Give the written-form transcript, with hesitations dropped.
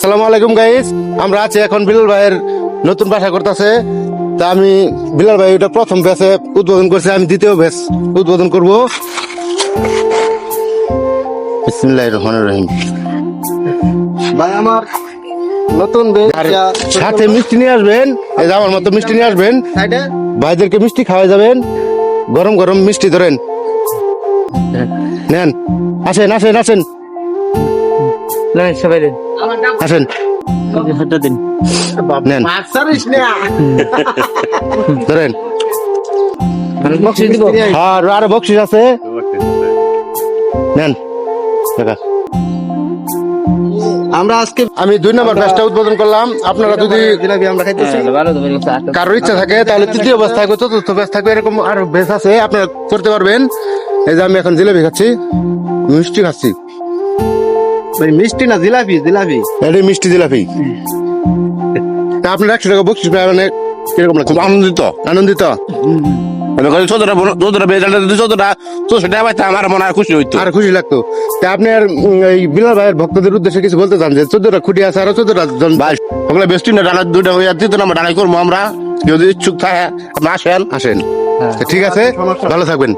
আসসালামু আলাইকুম গাইস, আমরা আছি এখন বিলাল ভাইয়ের নতুন বাসা করতেছে। তা আমি বিলাল ভাই এটা প্রথম ব্যাচে উদ্বোধন করছি, আমি দ্বিতীয় ব্যাচ উদ্বোধন করব। বিসমিল্লাহির রহমানির রহিম। ভাই আমার নতুন আর সাথে মিষ্টি নিয়ে আসবেন, এই যে আমার মতো মিষ্টি নিয়ে আসবেন, ভাইদেরকে মিষ্টি খাওয়াই যাবেন। গরম গরম মিষ্টি ধরেন, নেন, আসেন আসেন আসেন সবাই দেন আসেন, হাতটা দিন। নেন ধরেন। বক্সিস দিব। আর আরো বকশিস আছে, নেন টাকা। আমরা আজকে আমি 2 নম্বর ব্যাচটা উদ্বোধন করলাম। আপনারা যদি জিলাপি আমরা খাইতেছি। ভালো তো বলি কারোর ইচ্ছা থাকে তাহলে তৃতীয় ব্যাচ থাকবে, চতুর্থ ব্যাচ থাকবে, এরকম আরো ব্যাচ আছে, আপনারা করতে পারবেন। এই যে আমি এখন জিলাপি খাচ্ছি, মিষ্টি খাচ্ছি, ভাই মিষ্টি না জিলাপি, জিলাপি। এটা মিষ্টি জিলাপি। তা আপনার 100 টাকা বকশিস পায়, মানে কিরকম লাগছে? খুব আনন্দিত। আনন্দিত? আমার মনে হয় খুশি হইতো। আর খুশি লাগতো। তা আপনি আর এই বিলাল ভাইয়ের ভক্তদের উদ্দেশ্যে কিছু বলতে চান যে 14টা খুঁটি আছে, আরো 14টা জন ভাই ওগুলো বেস্টি না, ডানা দুইটা হয়ে যাচ্ছে তো, আমরা ডানাই করবো। আমরা যদি ইচ্ছুক থাকে আপনি আসেন। আসেন। তা ঠিক আছে, ভালো থাকবেন।